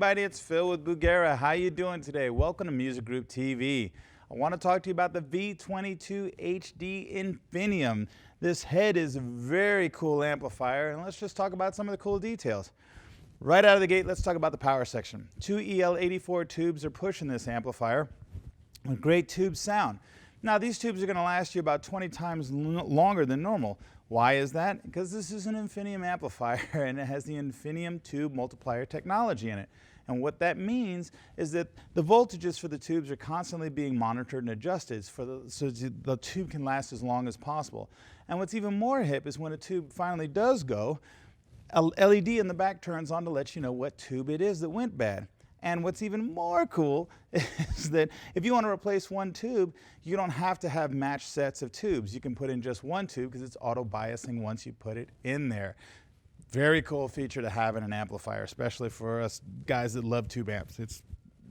everybody, it's Phil with Bugera. How you doing today? Welcome to Music Group TV. I want to talk to you about the V22HD INFINIUM. This head is a very cool amplifier, and let's just talk about some of the cool details. Right out of the gate, let's talk about the power section. Two EL84 tubes are pushing this amplifier with great tube sound. Now, these tubes are going to last you about 20 times longer than normal. Why is that? Because this is an INFINIUM amplifier and it has the INFINIUM tube multiplier technology in it. And what that means is that the voltages for the tubes are constantly being monitored and adjusted so the tube can last as long as possible. And what's even more hip is when a tube finally does go, a LED in the back turns on to let you know what tube it is that went bad. And what's even more cool is that if you want to replace one tube, you don't have to have matched sets of tubes. You can put in just one tube because it's auto-biasing once you put it in there. Very cool feature to have in an amplifier, especially for us guys that love tube amps. It's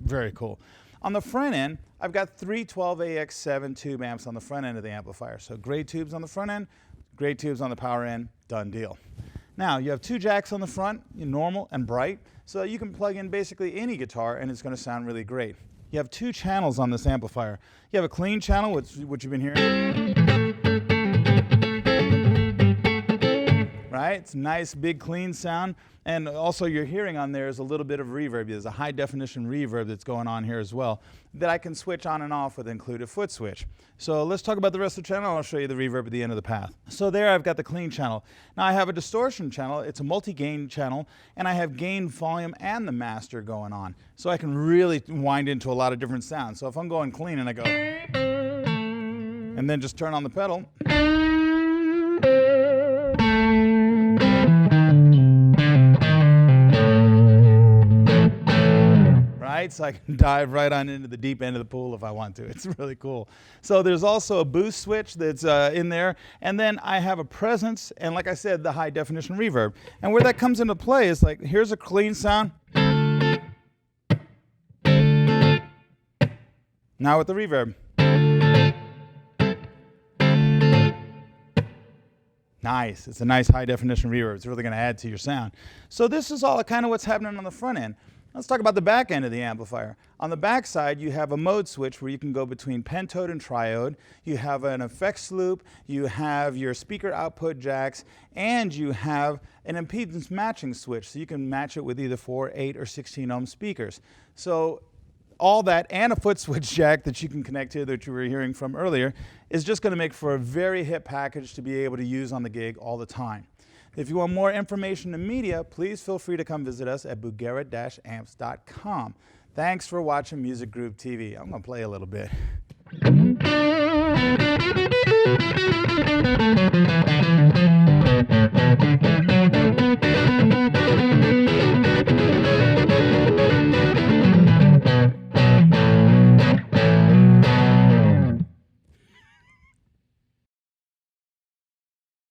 very cool. On the front end, I've got three 12AX7 tube amps on the front end of the amplifier. So great tubes on the front end, great tubes on the power end, done deal. Now, you have two jacks on the front, normal and bright, so you can plug in basically any guitar and it's going to sound really great. You have two channels on this amplifier. You have a clean channel, which you've been hearing. Right? It's a nice, big, clean sound. And also you're hearing on there is a little bit of reverb. There's a high definition reverb that's going on here as well that I can switch on and off with an included foot switch. So let's talk about the rest of the channel. I'll show you the reverb at the end of the path. So there I've got the clean channel. Now I have a distortion channel. It's a multi-gain channel, and I have gain, volume, and the master going on. So I can really wind into a lot of different sounds. So if I'm going clean and I go, and then just turn on the pedal, so I can dive right on into the deep end of the pool if I want to. It's really cool. So there's also a boost switch that's in there, and then I have a presence, and like I said, the high definition reverb. And where that comes into play is like, here's a clean sound. Now with the reverb. Nice. It's a nice high definition reverb. It's really going to add to your sound. So this is all kind of what's happening on the front end. Let's talk about the back end of the amplifier. On the back side, you have a mode switch where you can go between pentode and triode. You have an effects loop, you have your speaker output jacks, and you have an impedance matching switch, so you can match it with either 4, 8, or 16 ohm speakers. So all that and a foot switch jack that you can connect to that you were hearing from earlier is just going to make for a very hip package to be able to use on the gig all the time. If you want more information and media, please feel free to come visit us at bugera-amps.com. Thanks for watching Music Group TV. I'm going to play a little bit.